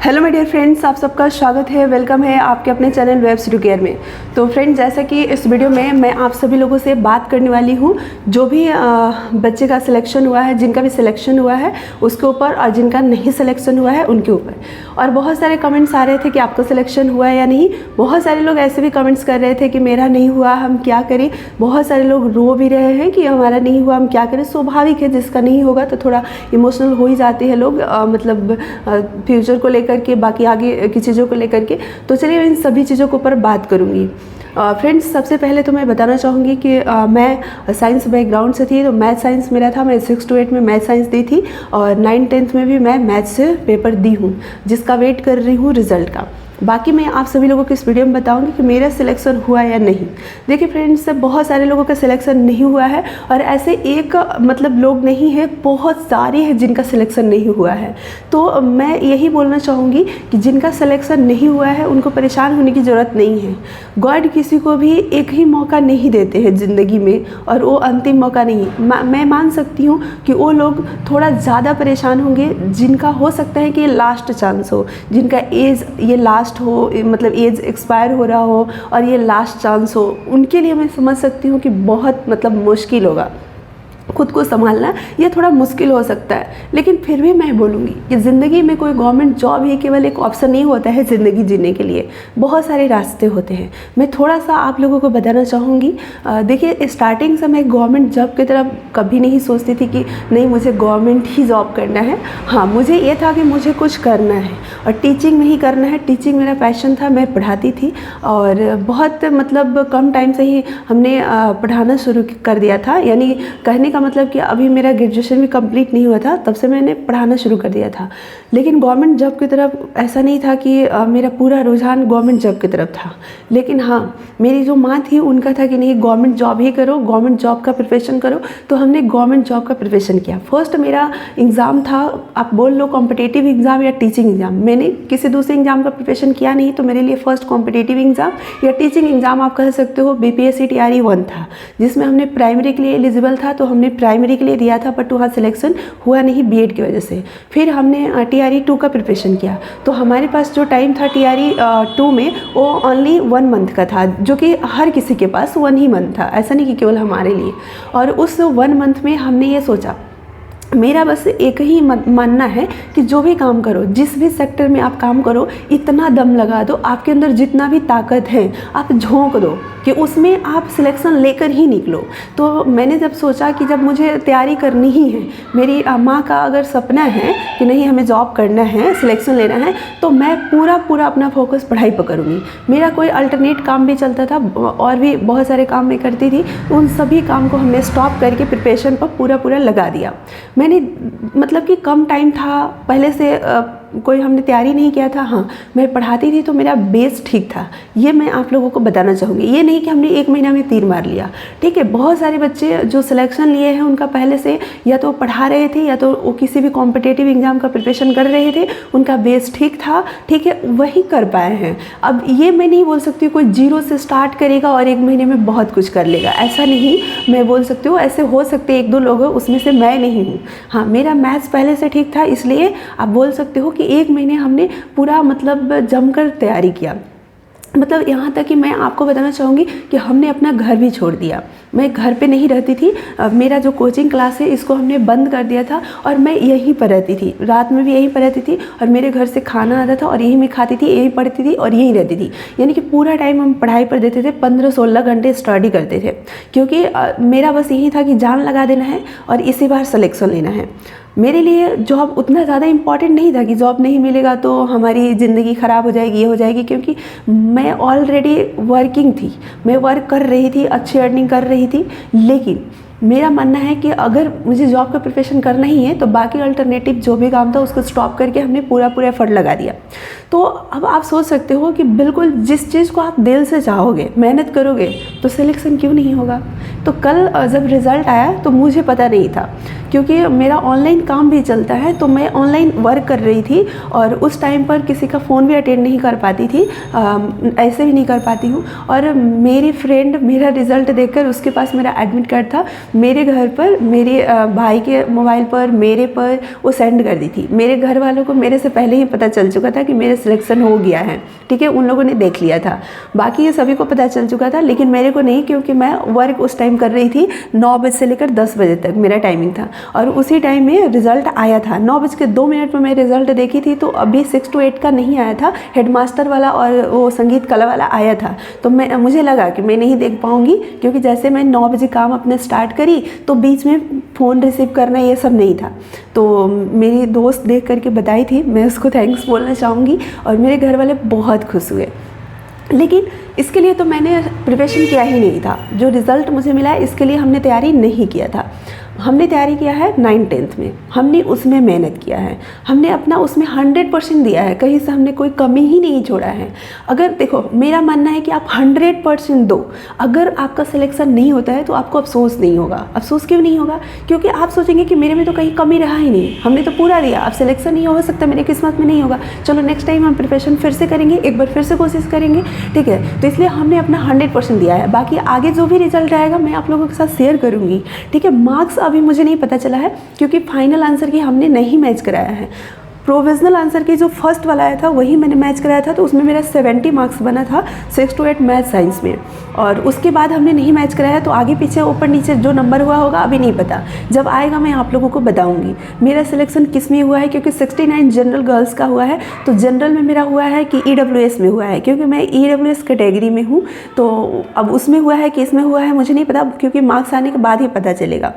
Hello my dear friends, आप सबका स्वागत है, वेलकम है आपके अपने चैनल वेब स्टूडियो केयर में। तो फ्रेंड्स, जैसा कि इस वीडियो में मैं आप सभी लोगों से बात करने वाली हूँ जो भी बच्चे का सिलेक्शन हुआ है, जिनका भी सिलेक्शन हुआ है उसके ऊपर, और जिनका नहीं सिलेक्शन हुआ है उनके ऊपर। और बहुत सारे कमेंट्स आ रहे थे कि आपका सिलेक्शन हुआ है या नहीं। बहुत सारे लोग ऐसे भी कमेंट्स कर रहे थे कि मेरा नहीं हुआ, हम क्या करें। बहुत सारे लोग रो भी रहे हैं कि हमारा नहीं हुआ, हम क्या करें। स्वाभाविक है, जिसका नहीं होगा तो थोड़ा इमोशनल हो ही जाते हैं लोग, मतलब फ्यूचर को लेकर के, बाकी आगे की चीज़ों को लेकर के। तो चलिए इन सभी चीज़ों के ऊपर बात करूँगी। फ्रेंड्स, सबसे पहले तो मैं बताना चाहूँगी कि मैं साइंस बैकग्राउंड से थी, तो मैथ साइंस मेरा था। मैं 6 to 8 में मैथ साइंस दी थी और 9th-10th में भी मैं मैथ से पेपर दी हूँ, जिसका वेट कर रही हूँ रिज़ल्ट का। बाकी मैं आप सभी लोगों को इस वीडियो में बताऊंगी कि मेरा सिलेक्शन हुआ या नहीं। देखिए फ्रेंड्स, बहुत सारे लोगों का सिलेक्शन नहीं हुआ है, और ऐसे एक मतलब लोग नहीं है, बहुत सारे हैं जिनका सिलेक्शन नहीं हुआ है। तो मैं यही बोलना चाहूँगी कि जिनका सिलेक्शन नहीं हुआ है उनको परेशान होने की ज़रूरत नहीं है। गॉड किसी को भी एक ही मौका नहीं देते हैं ज़िंदगी में, और वो अंतिम मौका नहीं। मैं मान सकती हूँ कि वो लोग थोड़ा ज़्यादा परेशान होंगे जिनका हो सकता है कि ये लास्ट चांस हो, जिनका एज ये लास्ट हो, मतलब एज एक्सपायर हो रहा हो और ये लास्ट चांस हो। उनके लिए मैं समझ सकती हूँ कि बहुत मतलब मुश्किल होगा खुद को संभालना, ये थोड़ा मुश्किल हो सकता है। लेकिन फिर भी मैं बोलूँगी कि ज़िंदगी में कोई गवर्नमेंट जॉब ही केवल एक ऑप्शन नहीं होता है ज़िंदगी जीने के लिए, बहुत सारे रास्ते होते हैं। मैं थोड़ा सा आप लोगों को बताना चाहूँगी। देखिए, स्टार्टिंग से मैं गवर्नमेंट जॉब की तरफ कभी नहीं सोचती थी कि नहीं मुझे गवर्नमेंट ही जॉब करना है। हाँ, मुझे ये था कि मुझे कुछ करना है और टीचिंग में ही करना है। टीचिंग मेरा पैशन था, मैं पढ़ाती थी, और बहुत मतलब कम टाइम से ही हमने पढ़ाना शुरू कर दिया था। यानी कहने का मतलब कि अभी मेरा ग्रेजुएशन भी कंप्लीट नहीं हुआ था, तब से मैंने पढ़ाना शुरू कर दिया था। लेकिन गवर्नमेंट जॉब की तरफ ऐसा नहीं था कि मेरा पूरा रुझान गवर्नमेंट जॉब की तरफ था। लेकिन हाँ, मेरी जो माँ थी उनका था कि नहीं, गवर्नमेंट जॉब ही करो, गवर्नमेंट जॉब का प्रिपरेशन करो। तो हमने गवर्नमेंट जॉब का प्रिपरेशन किया। फर्स्ट मेरा एग्ज़ाम था, आप बोल लो कॉम्पिटिटिव एग्ज़ाम या टीचिंग एग्ज़ाम। मैंने किसी दूसरे एग्ज़ाम का प्रिपरेशन किया नहीं, तो मेरे लिए फर्स्ट कॉम्पिटिटिव एग्ज़ाम या टीचिंग एग्ज़ाम आप कह सकते हो BPSC TRE 1 था, जिसमें हमने प्राइमरी के लिए एलिजिबल था, तो हमने प्राइमरी के लिए दिया था, बट वहाँ सिलेक्शन हुआ नहीं बीएड की वजह से। फिर हमने TRE 2 का प्रिपरेशन किया। तो हमारे पास जो टाइम था TRE 2 में, वो ओनली 1 मंथ का था, जो कि हर किसी के पास 1 ही मंथ था, ऐसा नहीं कि केवल हमारे लिए। और उस 1 मंथ में हमने ये सोचा, मेरा बस एक ही मानना है कि जो भी काम करो, जिस भी सेक्टर में आप काम करो, इतना दम लगा दो, आपके अंदर जितना भी ताकत है आप झोंक दो कि उसमें आप सिलेक्शन लेकर ही निकलो। तो मैंने जब सोचा कि जब मुझे तैयारी करनी ही है, मेरी माँ का अगर सपना है कि नहीं हमें जॉब करना है, सिलेक्शन लेना है, तो मैं पूरा अपना फोकस पढ़ाई पर करूँगी। मेरा कोई अल्टरनेट काम भी चलता था और भी बहुत सारे काम मैं करती थी, उन सभी काम को हमने स्टॉप करके प्रिपरेशन पर पूरा लगा दिया। मैंने मतलब कि कम टाइम था, पहले से कोई हमने तैयारी नहीं किया था। हाँ, मैं पढ़ाती थी तो मेरा बेस ठीक था, ये मैं आप लोगों को बताना चाहूँगी। ये नहीं कि हमने 1 महीना में तीर मार लिया, ठीक है। बहुत सारे बच्चे जो सिलेक्शन लिए हैं उनका पहले से या तो पढ़ा रहे थे या तो वो किसी भी कॉम्पिटिटिव एग्जाम का प्रिपरेशन कर रहे थे, उनका बेस ठीक था, ठीक है, वही कर पाए हैं। अब ये मैं नहीं बोल सकती कोई 0 से स्टार्ट करेगा और 1 महीने में बहुत कुछ कर लेगा, ऐसा नहीं मैं बोल सकती हूँ। ऐसे हो सकते 1-2 लोग, उसमें से मैं नहीं हूँ। हाँ, मेरा मैथ्स पहले से ठीक था, इसलिए आप बोल सकते हो कि 1 महीने हमने पूरा मतलब जमकर तैयारी किया। मतलब यहाँ तक कि मैं आपको बताना चाहूँगी कि हमने अपना घर भी छोड़ दिया। मैं घर पे नहीं रहती थी, मेरा जो कोचिंग क्लास है इसको हमने बंद कर दिया था, और मैं यहीं पर रहती थी, रात में भी यहीं पर रहती थी, और मेरे घर से खाना आता था और यहीं मैं खाती थी, यहीं पढ़ती थी और यहीं रहती थी। यानी कि पूरा टाइम हम पढ़ाई पर देते थे, 15-16 घंटे स्टडी करते थे, क्योंकि मेरा बस यही था कि जान लगा देना है और इसी बार सिलेक्शन लेना है। मेरे लिए जॉब उतना ज़्यादा इम्पॉर्टेंट नहीं था कि जॉब नहीं मिलेगा तो हमारी ज़िंदगी ख़राब हो जाएगी, ये हो जाएगी, क्योंकि मैं ऑलरेडी वर्किंग थी, मैं वर्क कर रही थी, अच्छी अर्निंग कर रही थी। लेकिन मेरा मानना है कि अगर मुझे जॉब का प्रिपरेशन करना ही है तो बाकी अल्टरनेटिव जो भी काम था उसको स्टॉप करके हमने पूरा एफर्ट लगा दिया। तो अब आप सोच सकते हो कि बिल्कुल जिस चीज़ को आप दिल से चाहोगे, मेहनत करोगे, तो सिलेक्शन क्यों नहीं होगा। तो कल जब रिज़ल्ट आया तो मुझे पता नहीं था क्योंकि मेरा ऑनलाइन काम भी चलता है, तो मैं ऑनलाइन वर्क कर रही थी और उस टाइम पर किसी का फ़ोन भी अटेंड नहीं कर पाती थी, ऐसे भी नहीं कर पाती हूँ। और मेरी फ्रेंड मेरा रिज़ल्ट देखकर, उसके पास मेरा एडमिट कार्ड था, मेरे घर पर मेरे भाई के मोबाइल पर मेरे पर वो सेंड कर दी थी। मेरे घर वालों को मेरे से पहले ही पता चल चुका था कि मेरा सिलेक्शन हो गया है, ठीक है, उन लोगों ने देख लिया था। बाकी ये सभी को पता चल चुका था, लेकिन मेरे को नहीं, क्योंकि मैं वर्क उस टाइम कर रही थी। 9 बजे से लेकर 10 बजे तक मेरा टाइमिंग था और उसी टाइम में रिज़ल्ट आया था। 9:02 में मैं रिज़ल्ट देखी थी, तो अभी 6 to 8 का नहीं आया था, हेडमास्टर वाला और वो संगीत कला वाला आया था। तो मुझे लगा कि मैं नहीं देख पाऊँगी, क्योंकि जैसे मैं 9 बजे काम अपने स्टार्ट करी तो बीच में फ़ोन रिसीव करना ये सब नहीं था। तो मेरी दोस्त देख करके बताई थी, मैं उसको थैंक्स बोलना चाहूँगी और मेरे घर वाले बहुत खुश हुए। लेकिन इसके लिए तो मैंने प्रिपरेशन किया ही नहीं था। जो रिज़ल्ट मुझे मिला है इसके लिए हमने तैयारी नहीं किया था। हमने तैयारी किया है 9th-10th में, हमने उसमें मेहनत किया है, हमने अपना उसमें 100% दिया है, कहीं से हमने कोई कमी ही नहीं छोड़ा है। अगर देखो, मेरा मानना है कि आप 100% दो। अगर आपका सिलेक्शन नहीं होता है तो आपको अफसोस नहीं होगा। अफसोस क्यों नहीं होगा? क्योंकि आप सोचेंगे कि मेरे में तो कहीं कमी रहा ही नहीं, हमने तो पूरा दिया, अब सिलेक्शन नहीं हो सकता, मेरे किस्मत में नहीं होगा, चलो नेक्स्ट टाइम हम प्रिपरेशन फिर से करेंगे, एक बार फिर से कोशिश करेंगे, ठीक है। तो इसलिए हमने अपना 100% दिया है। बाकी आगे जो भी रिजल्ट आएगा मैं आप लोगों के साथ शेयर करूँगी, ठीक है। मार्क्स अभी मुझे नहीं पता चला है, क्योंकि फाइनल आंसर की हमने नहीं मैच कराया है। प्रोविजनल आंसर की जो फर्स्ट वाला आया था वही मैंने मैच कराया था, तो उसमें मेरा 70 मार्क्स बना था 6 to 8 मैथ साइंस में। और उसके बाद हमने नहीं मैच कराया, तो आगे पीछे ऊपर नीचे जो नंबर हुआ होगा अभी नहीं पता, जब आएगा मैं आप लोगों को बताऊंगी। मेरा सिलेक्शन किस में हुआ है, क्योंकि 69 जनरल गर्ल्स का हुआ है, तो जनरल में मेरा हुआ है कि EWS में हुआ है, क्योंकि मैं EWS कैटेगरी में हूँ। तो अब उसमें हुआ है कि इसमें हुआ है मुझे नहीं पता, क्योंकि मार्क्स आने के बाद ही पता चलेगा।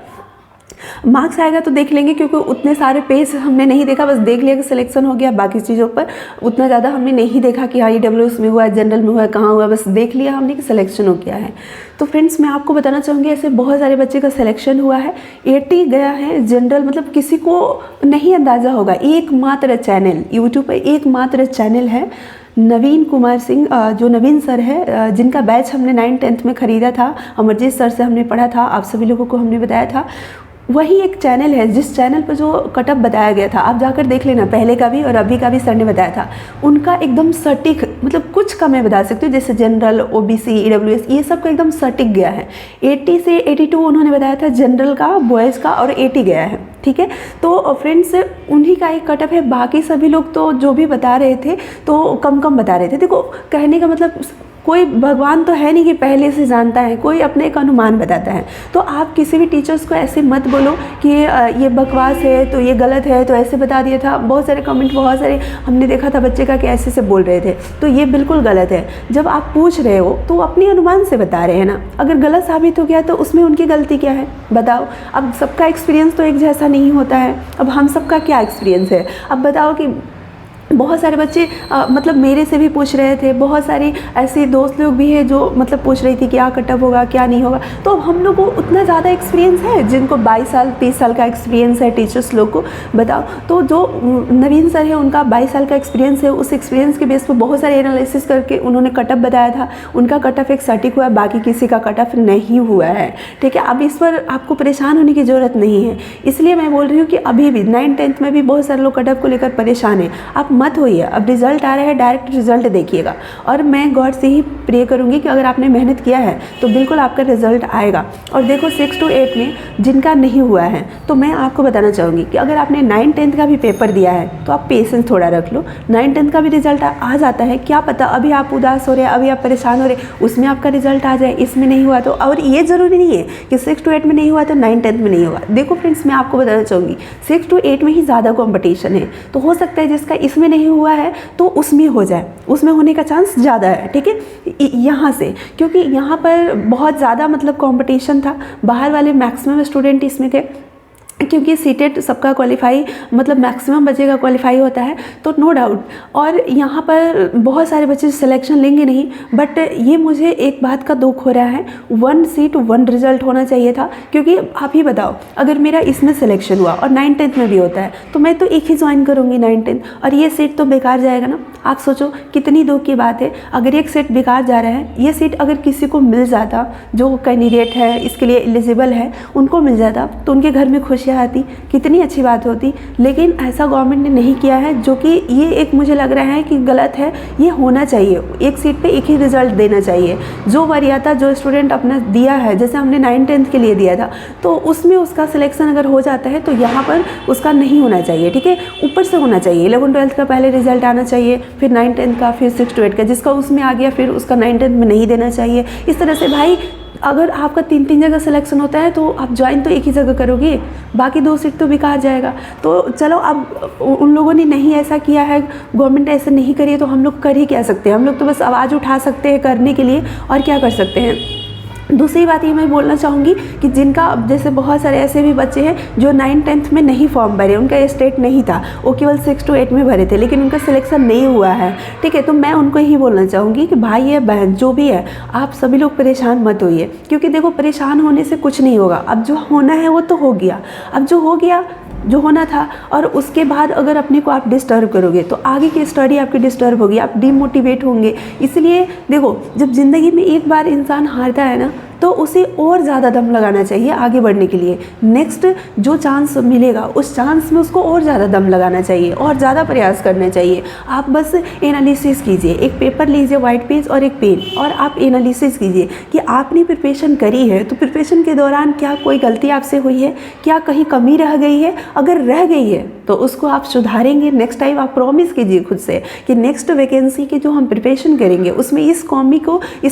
मार्क्स आएगा तो देख लेंगे, क्योंकि उतने सारे पेज हमने नहीं देखा, बस देख लिया कि सिलेक्शन हो गया। बाकी चीज़ों पर उतना ज़्यादा हमने नहीं देखा कि हाँ EWS में हुआ है, जनरल में हुआ है, कहाँ हुआ, बस देख लिया हमने कि सिलेक्शन हो गया है। तो फ्रेंड्स, मैं आपको बताना चाहूँगी, ऐसे बहुत सारे बच्चे का सिलेक्शन हुआ है, 80 गया है जनरल। मतलब किसी को नहीं अंदाज़ा होगा, एकमात्र चैनल यूट्यूब पर, एकमात्र चैनल है नवीन कुमार सिंह, जो नवीन सर है, जिनका बैच हमने 9th-10th में ख़रीदा था, अमरजीत सर से हमने पढ़ा था, आप सभी लोगों को हमने बताया था। वही एक चैनल है जिस चैनल पर जो कटअप बताया गया था, आप जाकर देख लेना, पहले का भी और अभी का भी सर ने बताया था। उनका एकदम सटीक, मतलब कुछ का मैं बता सकती हूँ, जैसे जनरल, OBC, EWS, ये सब का एकदम सटीक गया है। 80 से 82 उन्होंने बताया था जनरल का, बॉयज़ का, और 80 गया है, ठीक है। तो फ्रेंड्स, उन्हीं का एक कटअप है। बाकी सभी लोग तो जो भी बता रहे थे तो कम कम बता रहे थे। देखो, कहने का मतलब, कोई भगवान तो है नहीं कि पहले से जानता है, कोई अपने एक अनुमान बताता है। तो आप किसी भी टीचर्स को ऐसे मत बोलो कि ये बकवास है, तो ये गलत है, तो ऐसे बता दिया था। बहुत सारे कमेंट, बहुत सारे हमने देखा था बच्चे का कि ऐसे से बोल रहे थे, तो ये बिल्कुल गलत है। जब आप पूछ रहे हो तो अपने अनुमान से बता रहे हैं ना। अगर गलत साबित हो गया तो उसमें उनकी गलती क्या है, बताओ। अब सबका एक्सपीरियंस तो एक जैसा नहीं होता है। अब हम सबका क्या एक्सपीरियंस है, अब बताओ। कि बहुत सारे बच्चे मतलब मेरे से भी पूछ रहे थे, बहुत सारी ऐसी दोस्त लोग भी है जो मतलब पूछ रही थी क्या कटअप होगा, क्या नहीं होगा। तो अब हम लोग को उतना ज़्यादा एक्सपीरियंस है, जिनको 22 साल 30 साल का एक्सपीरियंस है टीचर्स लोग को, बताओ। तो जो नवीन सर है उनका 22 साल का एक्सपीरियंस है, उस एक्सपीरियंस के बेस पर बहुत सारे एनालिसिस करके उन्होंने कटअप बताया था। उनका कटअप एक सटीक हुआ है, बाकी किसी का कटअप नहीं हुआ है, ठीक है। अब इस पर आपको परेशान होने की ज़रूरत नहीं है। इसलिए मैं बोल रही हूँ कि अभी भी 9th-10th में भी बहुत सारे लोग कटअप को लेकर परेशान हैं। आप मत होइए। अब रिजल्ट आ रहा है, डायरेक्ट रिजल्ट देखिएगा। और मैं गॉड से ही प्रे करूंगी कि अगर आपने मेहनत किया है तो बिल्कुल आपका रिजल्ट आएगा। और देखो, 6 to 8 में जिनका नहीं हुआ है, तो मैं आपको बताना चाहूँगी कि अगर आपने 9th-10th का भी पेपर दिया है तो आप पेशेंस थोड़ा रख लो। 9th-10th का भी रिजल्ट आ जाता है, क्या पता अभी आप उदास हो रहे हैं, अभी आप परेशान हो रहे हैं, उसमें आपका रिजल्ट आ जाए, इसमें नहीं हुआ तो। और ये ज़रूरी नहीं है कि 6 to 8 में नहीं हुआ तो 9th-10th में नहीं हुआ। देखो फ्रेंड्स, मैं आपको बताना चाहूँगी 6 to 8 में ही ज़्यादा कॉम्पिटिशन है, तो हो सकता है जिसका इसमें नहीं हुआ है तो उसमें हो जाए, उसमें होने का चांस ज़्यादा है, ठीक है। यहाँ से, क्योंकि यहाँ पर बहुत ज़्यादा मतलब कंपटीशन था, बाहर वाले मैक्सिमम स्टूडेंट इसमें थे, क्योंकि सीटेट सबका क्वालिफाई, मतलब मैक्सिमम बच्चे का क्वालिफाई होता है, तो नो डाउट। और यहाँ पर बहुत सारे बच्चे सिलेक्शन लेंगे नहीं, बट ये मुझे एक बात का दुख हो रहा है, 1 सीट 1 रिजल्ट होना चाहिए था। क्योंकि आप ही बताओ, अगर मेरा इसमें सिलेक्शन हुआ और 9th-10th में भी होता है तो मैं तो एक ही ज्वाइन करूँगी 9th-10th, और ये सीट तो बेकार जाएगा ना। आप सोचो कितनी दुख की बात है, अगर एक सीट बेकार जा रहा है, ये सीट अगर किसी को मिल जाता, जो कैंडिडेट है इसके लिए एलिजिबल है, उनको मिल जाता, तो उनके घर में खुशियाँ चाहती, कितनी अच्छी बात होती, लेकिन ऐसा गवर्नमेंट ने नहीं किया है, जो कि ये एक मुझे लग रहा है कि गलत है। ये होना चाहिए, एक सीट पे एक ही रिजल्ट देना चाहिए। जो वरीयता जो स्टूडेंट अपना दिया है, जैसे हमने 9th-10th के लिए दिया था, तो उसमें उसका सिलेक्शन अगर हो जाता है तो यहाँ पर उसका नहीं होना चाहिए, ठीक है, ऊपर से होना चाहिए। 11th-12th का पहले रिजल्ट आना चाहिए, फिर 9th-10th का, फिर 6th-8th का, जिसका उसमें आ गया फिर उसका 9th-10th में नहीं देना चाहिए। इस तरह से भाई अगर आपका 3-3 जगह सिलेक्शन होता है तो आप ज्वाइन तो एक ही जगह करोगे, बाकी 2 सीट तो बेकार जाएगा। तो चलो, अब उन लोगों ने नहीं ऐसा किया है, गवर्नमेंट ऐसा नहीं करी है, तो हम लोग कर ही क्या सकते हैं? हम लोग तो बस आवाज़ उठा सकते हैं करने के लिए, और क्या कर सकते हैं। दूसरी बात ये मैं बोलना चाहूँगी कि जिनका, जैसे बहुत सारे ऐसे भी बच्चे हैं जो 9th-10th में नहीं फॉर्म भरे, उनका स्टेट नहीं था, वो केवल 6-8 में भरे थे, लेकिन उनका सिलेक्शन नहीं हुआ है, ठीक है। तो मैं उनको ही बोलना चाहूँगी कि भाई या बहन जो भी है, आप सभी लोग परेशान मत होइए, क्योंकि देखो परेशान होने से कुछ नहीं होगा। अब जो होना है वो तो हो गया, अब जो हो गया, जो होना था, और उसके बाद अगर अपने को आप डिस्टर्ब करोगे तो आगे की स्टडी आपकी डिस्टर्ब होगी, आप डिमोटिवेट होंगे। इसलिए देखो, जब ज़िंदगी में एक बार इंसान हारता है ना, तो उसे और ज़्यादा दम लगाना चाहिए आगे बढ़ने के लिए। नेक्स्ट जो चांस मिलेगा उस चांस में उसको और ज़्यादा दम लगाना चाहिए और ज़्यादा प्रयास करना चाहिए। आप बस एनालिसिस कीजिए, एक पेपर लीजिए, वाइट पेज और एक पेन, और आप एनालिसिस कीजिए कि आपने प्रिपरेशन करी है तो प्रिपरेशन के दौरान क्या कोई गलती आपसे हुई है, क्या कहीं कमी रह गई है। अगर रह गई है तो उसको आप सुधारेंगे। नेक्स्ट टाइम आप प्रॉमिस कीजिए खुद से कि नेक्स्ट वैकेंसी की जो हम प्रिपरेशन करेंगे उसमें इस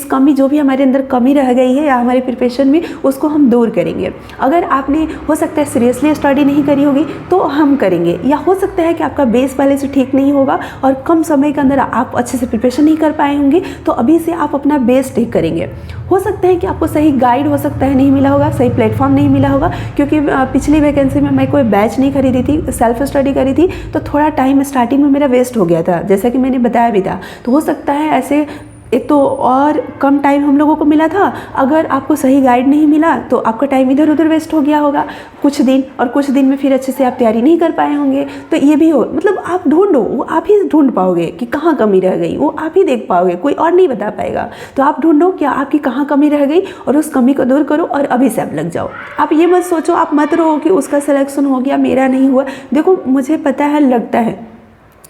कमी जो भी हमारे अंदर कमी रह गई है या हमारे प्रिपरेशन में, उसको हम दूर करेंगे। अगर आपने, हो सकता है सीरियसली स्टडी नहीं करी होगी तो हम करेंगे, या हो सकता है कि आपका बेस पहले से ठीक नहीं होगा और कम समय के अंदर आप अच्छे से प्रिपरेशन नहीं कर पाए होंगे, तो अभी से आप अपना बेस ठीक करेंगे। हो सकता है कि आपको सही गाइड हो सकता है नहीं मिला होगा, सही प्लेटफॉर्म नहीं मिला होगा, क्योंकि पिछली वैकेंसी में मैं कोई बैच नहीं खरीदी थी, सेल्फ स्टडी करी थी, तो थोड़ा टाइम स्टार्टिंग में मेरा वेस्ट हो गया था, जैसा कि मैंने बताया भी था। तो हो सकता है ऐसे, एक तो और कम टाइम हम लोगों को मिला था, अगर आपको सही गाइड नहीं मिला तो आपका टाइम इधर उधर वेस्ट हो गया होगा कुछ दिन, और कुछ दिन में फिर अच्छे से आप तैयारी नहीं कर पाए होंगे। तो ये भी हो, मतलब आप ढूंढो, वो आप ही ढूंढ पाओगे कि कहाँ कमी रह गई, वो आप ही देख पाओगे, कोई और नहीं बता पाएगा। तो आप ढूंढो क्या आपकी कहाँ कमी रह गई और उस कमी को दूर करो, और अभी से आप लग जाओ। आप ये मत सोचो, आप मत रहो कि उसका सिलेक्शन हो गया मेरा नहीं हुआ। देखो मुझे पता है, लगता है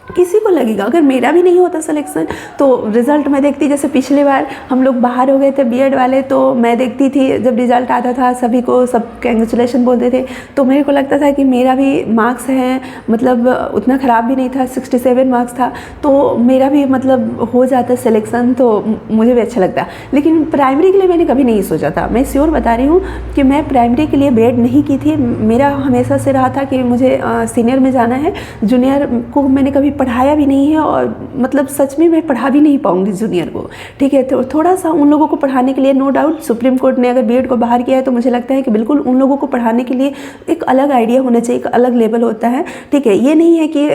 किसी को लगेगा, अगर मेरा भी नहीं होता सिलेक्शन तो रिज़ल्ट मैं देखती, जैसे पिछले बार हम लोग बाहर हो गए थे बीएड वाले, तो मैं देखती थी जब रिज़ल्ट आता था सभी को सब कंग्रेचुलेशन बोलते थे, तो मेरे को लगता था कि मेरा भी मार्क्स हैं, मतलब उतना ख़राब भी नहीं था, 67 मार्क्स था, तो मेरा भी मतलब हो जाता सिलेक्शन, तो मुझे भी अच्छा लगता। लेकिन प्राइमरी के लिए मैंने कभी नहीं सोचा था, मैं श्योर बता रही हूँ कि मैं प्राइमरी के लिए बीएड नहीं की थी। मेरा हमेशा से रहा था कि मुझे सीनियर में जाना है, जूनियर को मैंने कभी पढ़ाया भी नहीं है, और मतलब सच में मैं पढ़ा भी नहीं पाऊंगी जूनियर को, ठीक है। तो थोड़ा सा उन लोगों को पढ़ाने के लिए, नो डाउट सुप्रीम कोर्ट ने अगर बीएड को बाहर किया है तो मुझे लगता है कि बिल्कुल उन लोगों को पढ़ाने के लिए एक अलग आइडिया होना चाहिए, एक अलग लेवल होता है, ठीक है। ये नहीं है कि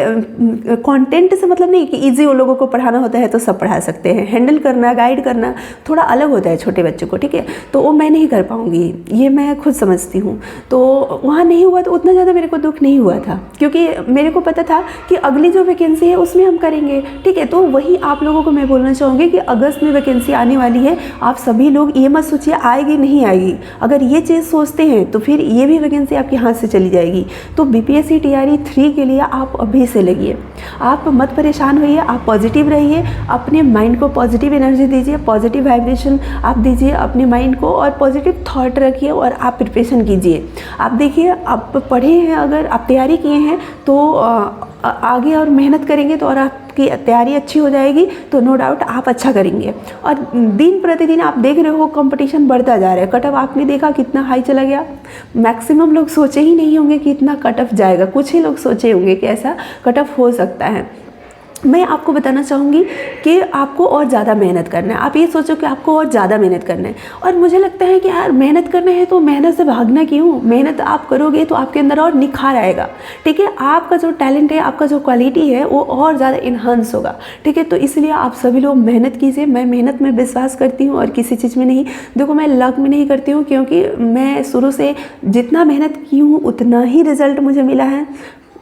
कंटेंट से मतलब नहीं कि ईजी उन लोगों को पढ़ाना होता है तो सब पढ़ा सकते हैं, हैंडल करना, गाइड करना थोड़ा अलग होता है छोटे बच्चों को, ठीक है। तो वो मैं नहीं कर पाऊँगी, ये मैं खुद समझती हूँ। तो वहाँ नहीं हुआ तो उतना ज़्यादा मेरे को दुख नहीं हुआ था, क्योंकि मेरे को पता था कि अगली जो वैकेंसी है उसमें हम करेंगे, ठीक है। तो वही आप लोगों को मैं बोलना चाहूँगी कि अगस्त में वैकेंसी आने वाली है, आप सभी लोग ये मत सोचिए आएगी नहीं आएगी। अगर ये चीज़ सोचते हैं तो फिर ये भी वैकेंसी आपके हाथ से चली जाएगी। तो बीपीएससी टीआरई 3 के लिए आप अभी से लगिए, आप मत परेशान होइए, आप पॉजिटिव रहिए, अपने माइंड को पॉजिटिव एनर्जी दीजिए, पॉजिटिव वाइब्रेशन आप दीजिए अपने माइंड को, और पॉजिटिव थॉट रखिए, और आप प्रिपरेशन कीजिए। आप देखिए, आप पढ़े हैं, अगर आप तैयारी किए हैं तो आगे और मेहनत करेंगे तो और आपकी तैयारी अच्छी हो जाएगी, तो नो डाउट आप अच्छा करेंगे। और दिन प्रतिदिन आप देख रहे हो कंपटीशन बढ़ता जा रहा है, कट ऑफ आपने देखा कितना हाई चला गया। मैक्सिमम लोग सोचे ही नहीं होंगे कि इतना कट ऑफ जाएगा, कुछ ही लोग सोचे होंगे कि ऐसा कट ऑफ हो सकता है। मैं आपको बताना चाहूँगी कि आपको और ज़्यादा मेहनत करना है। आप ये सोचो कि आपको और ज़्यादा मेहनत करना है, और मुझे लगता है कि यार मेहनत करना है तो मेहनत से भागना क्यों, मेहनत आप करोगे तो आपके अंदर और निखार आएगा, ठीक है। आपका जो टैलेंट है, आपका जो क्वालिटी है वो और ज़्यादा इन्हांस होगा, ठीक है। तो इसलिए आप सभी लोग मेहनत कीजिए। मैं मेहनत में विश्वास करती हूँ और किसी चीज़ में नहीं। देखो मैं लक में नहीं करती हूँ, क्योंकि मैं शुरू से जितना मेहनत की हूँ उतना ही रिज़ल्ट मुझे मिला है।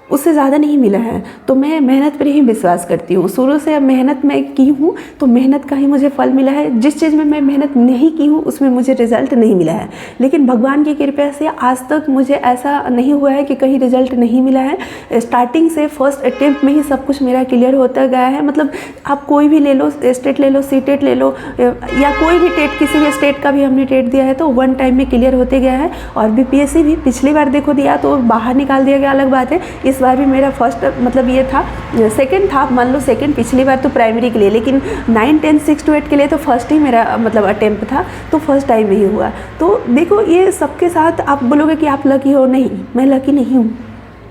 उससे ज़्यादा नहीं मिला है। तो मैं मेहनत पर ही विश्वास करती हूँ, शुरू से मेहनत मैं की हूँ तो मेहनत का ही मुझे फल मिला है। जिस चीज़ में मैं मेहनत नहीं की हूँ उसमें मुझे रिज़ल्ट नहीं मिला है, लेकिन भगवान की कृपा से आज तक मुझे ऐसा नहीं हुआ है कि कहीं रिज़ल्ट नहीं मिला है। स्टार्टिंग से फर्स्ट अटेम्प्ट में ही सब कुछ मेरा क्लियर होता गया है। मतलब आप कोई भी ले लो, स्टेट ले लो, सीटेट ले लो, या कोई भी टेट, किसी भी स्टेट का भी हमने टेट दिया है तो 1 टाइम में क्लियर होते गया है। और बीपीएससी भी पिछली बार देखो दिया तो बाहर निकाल दिया गया, अलग बात है। इस बार भी मेरा फर्स्ट मतलब ये था, सेकंड था, मान लो सेकंड पिछली बार तो प्राइमरी के लिए, लेकिन 9, 10, 6 to 8 के लिए तो फर्स्ट ही मेरा मतलब अटेम्प्ट था, तो फर्स्ट टाइम में ही हुआ। तो देखो ये सबके साथ आप बोलोगे कि आप लकी हो, नहीं, मैं लकी नहीं हूँ,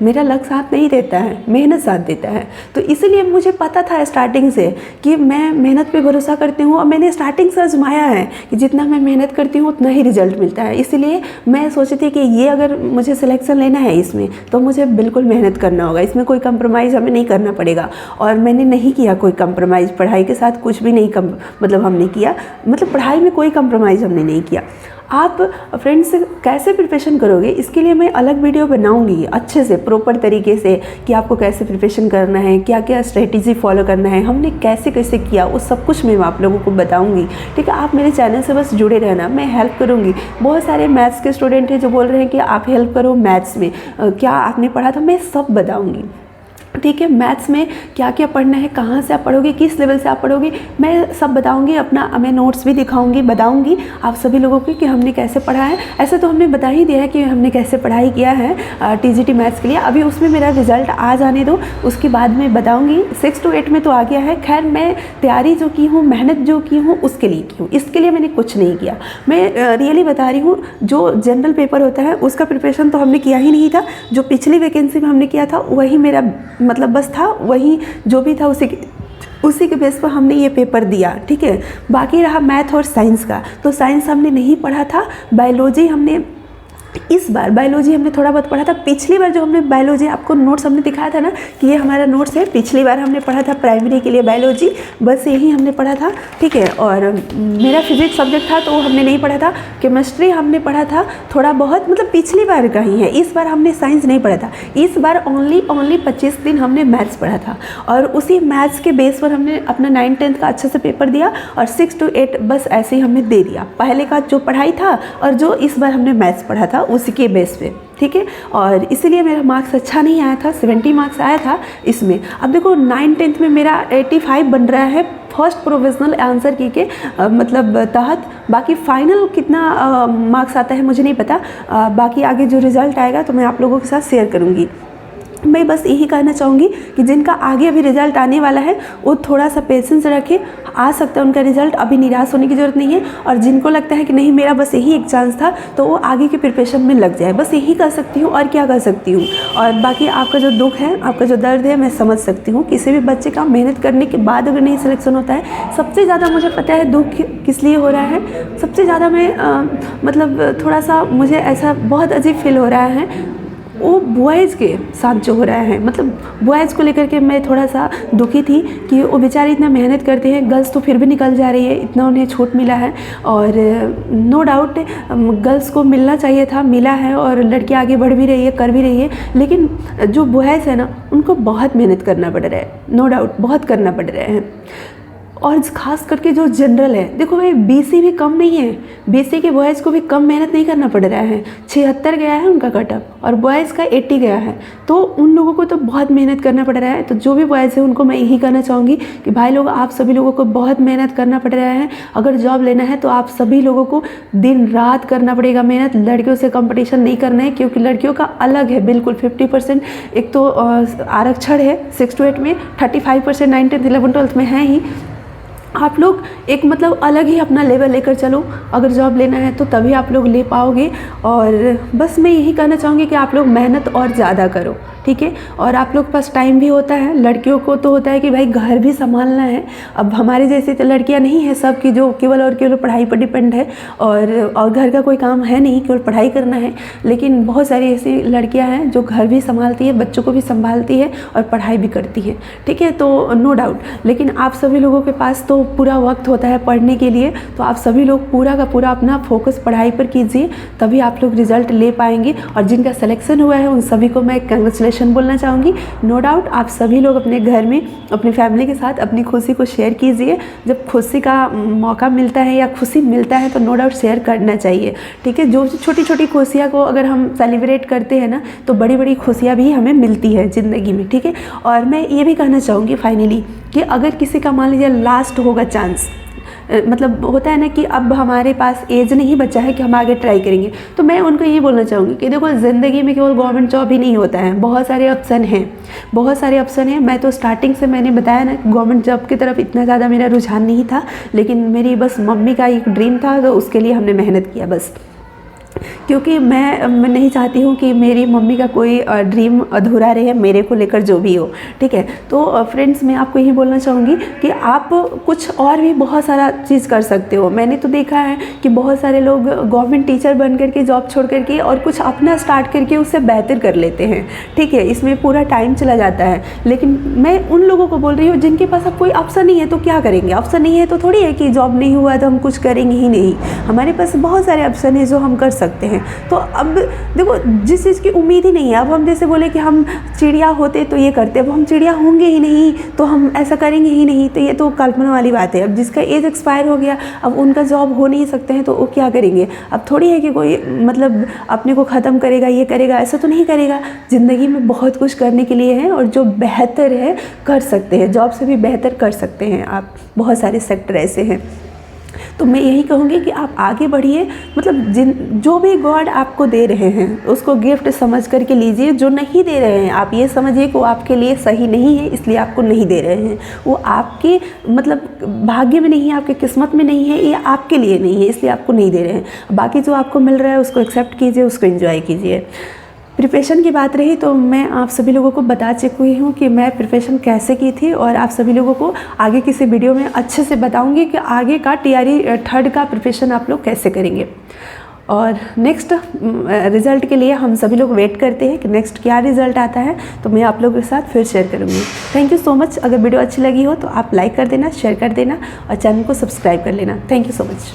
मेरा लक साथ नहीं देता है, मेहनत साथ देता है। तो इसीलिए मुझे पता था स्टार्टिंग से कि मैं मेहनत पे भरोसा करती हूँ, और मैंने स्टार्टिंग से आजमाया है कि जितना मैं मेहनत करती हूँ उतना ही रिजल्ट मिलता है। इसीलिए मैं सोची थी कि ये अगर मुझे सिलेक्शन लेना है इसमें तो मुझे बिल्कुल मेहनत करना होगा, इसमें कोई कंप्रोमाइज़ हमें नहीं करना पड़ेगा। और मैंने नहीं किया कोई कंप्रोमाइज़, पढ़ाई के साथ कुछ भी नहीं मतलब हमने किया, मतलब पढ़ाई में कोई कंप्रोमाइज़ हमने नहीं किया। आप फ्रेंड्स कैसे प्रिपरेशन करोगे इसके लिए मैं अलग वीडियो बनाऊंगी अच्छे से, प्रॉपर तरीके से, कि आपको कैसे प्रिपरेशन करना है, क्या क्या स्ट्रेटेजी फॉलो करना है, हमने कैसे कैसे किया, वो सब कुछ मैं आप लोगों को बताऊंगी। ठीक है, आप मेरे चैनल से बस जुड़े रहना, मैं हेल्प करूंगी। बहुत सारे मैथ्स के स्टूडेंट हैं जो बोल रहे हैं कि आप हेल्प करो मैथ्स में, क्या आपने पढ़ा था, मैं सब बताऊँगी। ठीक है, मैथ्स में क्या क्या पढ़ना है, कहाँ से आप पढ़ोगे, किस लेवल से आप पढ़ोगे, मैं सब बताऊंगी। अपना मैं नोट्स भी दिखाऊंगी, बताऊंगी आप सभी लोगों को कि हमने कैसे पढ़ा है। ऐसे तो हमने बता ही दिया है कि हमने कैसे पढ़ाई किया है टीजीटी मैथ्स के लिए। अभी उसमें मेरा रिजल्ट आ जाने दो, उसके बाद मैं बताऊँगी। 6 to 8 में तो आ गया है। खैर मैं तैयारी जो की हूँ, मेहनत जो की हूँ उसके लिए की हूँ, इसके लिए मैंने कुछ नहीं किया। मैं रियली बता रही हूँ, जो जनरल पेपर होता है उसका प्रिपरेशन तो हमने किया ही नहीं था। जो पिछली वैकेंसी में हमने किया था वही मेरा मतलब बस था, वही जो भी था उसी के बेस पर हमने ये पेपर दिया। ठीक है, बाकी रहा मैथ और साइंस का, तो साइंस हमने नहीं पढ़ा था। बायोलॉजी हमने इस बार बायोलॉजी हमने थोड़ा बहुत पढ़ा था। पिछली बार जो हमने बायोलॉजी आपको नोट्स हमने दिखाया था ना कि ये हमारा नोट्स है, पिछली बार हमने पढ़ा था प्राइमरी के लिए बायोलॉजी, बस यही हमने पढ़ा था। ठीक है, और मेरा फिजिक्स सब्जेक्ट था तो हमने नहीं पढ़ा था। केमिस्ट्री हमने पढ़ा था थोड़ा बहुत, मतलब पिछली बार का ही है। इस बार हमने साइंस नहीं पढ़ा था। इस बार ओनली 25 दिन हमने मैथ्स पढ़ा था, और उसी मैथ्स के बेस पर हमने अपना 9, 10 का अच्छे से पेपर दिया, और 6 to 8 बस ऐसे ही हमने दे दिया। पहले का जो पढ़ाई था और जो इस बार हमने मैथ्स पढ़ा था उसी के बेस पे। ठीक है, और इसीलिए मेरा मार्क्स अच्छा नहीं आया था, 70 मार्क्स आया था इसमें। अब देखो 9, 10 में मेरा 85 बन रहा है फर्स्ट प्रोविजनल आंसर की के मतलब तहत। बाकी फाइनल कितना मार्क्स आता है मुझे नहीं पता, बाकी आगे जो रिज़ल्ट आएगा तो मैं आप लोगों के साथ शेयर करूँगी। मैं बस यही कहना चाहूँगी कि जिनका आगे अभी रिज़ल्ट आने वाला है वो थोड़ा सा पेशेंस रखें, आ सकता है उनका रिज़ल्ट, अभी निराश होने की ज़रूरत नहीं है। और जिनको लगता है कि नहीं मेरा बस यही एक चांस था, तो वो आगे के प्रिपरेशन में लग जाए, बस यही कर सकती हूँ और क्या कर सकती हूँ। और बाकी आपका जो दुख है, आपका जो दर्द है, मैं समझ सकती हूँ। किसी भी बच्चे का मेहनत करने के बाद अगर नहीं सिलेक्शन होता है, सबसे ज़्यादा मुझे पता है दुख किस लिए हो रहा है। सबसे ज़्यादा मैं मतलब थोड़ा सा मुझे ऐसा बहुत अजीब फील हो रहा है, वो बॉयज़ के साथ जो हो रहा है। मतलब बॉयज़ को लेकर के मैं थोड़ा सा दुखी थी कि वो बेचारे इतना मेहनत करते हैं, गर्ल्स तो फिर भी निकल जा रही है, इतना उन्हें छूट मिला है। और नो डाउट गर्ल्स को मिलना चाहिए था, मिला है, और लड़की आगे बढ़ भी रही है, कर भी रही है। लेकिन जो बॉयज़ है ना, उनको बहुत मेहनत करना पड़ रहा है, नो डाउट बहुत करना पड़ रहा है। और ख़ास करके जो जनरल है, देखो भाई बीसी भी कम नहीं है, बीसी के बॉयज़ को भी कम मेहनत नहीं करना पड़ रहा है। 76 गया है उनका कटअप और बॉयज़ का 80 गया है, तो उन लोगों को तो बहुत मेहनत करना पड़ रहा है। तो जो भी बॉयज़ है उनको मैं यही कहना चाहूँगी कि भाई लोग, आप सभी लोगों को बहुत मेहनत करना पड़ रहा है। अगर जॉब लेना है तो आप सभी लोगों को दिन रात करना पड़ेगा मेहनत। लड़कियों से कंपटीशन नहीं करना है, क्योंकि लड़कियों का अलग है बिल्कुल 50%। एक तो आरक्षण है 6 to 8 में, 35% 9, 10, 11, 12 में है ही। आप लोग एक मतलब अलग ही अपना लेवल लेकर चलो, अगर जॉब लेना है तो तभी आप लोग ले पाओगे। और बस मैं यही कहना चाहूँगी कि आप लोग मेहनत और ज़्यादा करो, ठीक है। और आप लोग के पास टाइम भी होता है, लड़कियों को तो होता है कि भाई घर भी संभालना है। अब हमारी जैसी तो लड़कियाँ नहीं है सब की जो केवल और केवल पढ़ाई पर डिपेंड है, और घर का कोई काम है नहीं, केवल पढ़ाई करना है। लेकिन बहुत सारी ऐसी लड़कियाँ हैं जो घर भी संभालती है, बच्चों को भी संभालती है और पढ़ाई भी करती है, ठीक है। तो नो डाउट, लेकिन आप सभी लोगों के पास तो पूरा वक्त होता है पढ़ने के लिए, तो आप सभी लोग पूरा का पूरा अपना फोकस पढ़ाई पर कीजिए, तभी आप लोग रिज़ल्ट ले पाएंगे। और जिनका सिलेक्शन हुआ है उन सभी को मैं कंग्रेचुलेशन बोलना चाहूँगी। नो डाउट आप सभी लोग अपने घर में अपनी फैमिली के साथ अपनी खुशी को शेयर कीजिए। जब खुशी का मौका मिलता है या खुशी मिलता है तो नो डाउट शेयर करना चाहिए, ठीक है। जो छोटी छोटी खुशियाँ को अगर हम सेलिब्रेट करते हैं ना, तो बड़ी बड़ी खुशियाँ भी हमें मिलती है ज़िंदगी में, ठीक है। और मैं ये भी कहना चाहूँगी फाइनली कि अगर किसी का मान लीजिए लास्ट होगा चांस, मतलब होता है ना कि अब हमारे पास एज नहीं बचा है कि हम आगे ट्राई करेंगे, तो मैं उनको ये बोलना चाहूँगी कि देखो ज़िंदगी में केवल गवर्नमेंट जॉब ही नहीं होता है, बहुत सारे ऑप्शन हैं, बहुत सारे ऑप्शन हैं। मैं तो स्टार्टिंग से मैंने बताया ना गवर्नमेंट जॉब की तरफ इतना ज़्यादा मेरा रुझान नहीं था, लेकिन मेरी बस मम्मी का एक ड्रीम था, तो उसके लिए हमने मेहनत किया बस, क्योंकि मैं नहीं चाहती हूँ कि मेरी मम्मी का कोई ड्रीम अधूरा रहे मेरे को लेकर, जो भी हो, ठीक है। तो फ्रेंड्स मैं आपको यही बोलना चाहूँगी कि आप कुछ और भी बहुत सारा चीज़ कर सकते हो। मैंने तो देखा है कि बहुत सारे लोग गवर्नमेंट टीचर बन करके जॉब छोड़ करके और कुछ अपना स्टार्ट करके उससे बेहतर कर लेते हैं, ठीक है। इसमें पूरा टाइम चला जाता है, लेकिन मैं उन लोगों को बोल रही हूँ जिनके पास अब कोई ऑप्शन नहीं है तो क्या करेंगे। ऑप्शन नहीं है तो थोड़ी है कि जॉब नहीं हुआ तो हम कुछ करेंगे ही नहीं, हमारे पास बहुत सारे ऑप्शन है जो हम कर सकते हैं। तो अब देखो जिस चीज़ की उम्मीद ही नहीं है, अब हम जैसे बोले कि हम चिड़िया होते तो ये करते, अब हम चिड़िया होंगे ही नहीं तो हम ऐसा करेंगे ही नहीं, तो ये तो कल्पना वाली बात है। अब जिसका एज एक्सपायर हो गया, अब उनका जॉब हो नहीं सकते हैं तो वो क्या करेंगे। अब थोड़ी है कि कोई मतलब अपने को ख़त्म करेगा, ये करेगा, ऐसा तो नहीं करेगा। ज़िंदगी में बहुत कुछ करने के लिए है और जो बेहतर है कर सकते हैं, जॉब से भी बेहतर कर सकते हैं आप, बहुत सारे सेक्टर ऐसे हैं। तो मैं यही कहूँगी कि आप आगे बढ़िए, मतलब जो भी गॉड आपको दे रहे हैं उसको गिफ्ट समझ करके लीजिए। जो नहीं दे रहे हैं आप ये समझिए कि वो आपके लिए सही नहीं है, इसलिए आपको नहीं दे रहे हैं। वो आपके मतलब भाग्य में नहीं है, आपके किस्मत में नहीं है, ये आपके लिए नहीं है, इसलिए आपको नहीं दे रहे हैं। बाकी जो आपको मिल रहा है उसको एक्सेप्ट कीजिए, उसको एंजॉय कीजिए। प्रिपरेशन की बात रही तो मैं आप सभी लोगों को बता चुकी हूँ कि मैं प्रिपरेशन कैसे की थी, और आप सभी लोगों को आगे किसी वीडियो में अच्छे से बताऊँगी कि आगे का TRE 3rd का प्रिपरेशन आप लोग कैसे करेंगे। और नेक्स्ट रिज़ल्ट के लिए हम सभी लोग वेट करते हैं कि नेक्स्ट क्या रिज़ल्ट आता है, तो मैं आप लोगों के साथ फिर शेयर करूँगी। Thank you so much. अगर वीडियो अच्छी लगी हो तो आप लाइक कर देना, शेयर कर देना और चैनल को सब्सक्राइब कर लेना। Thank you so much.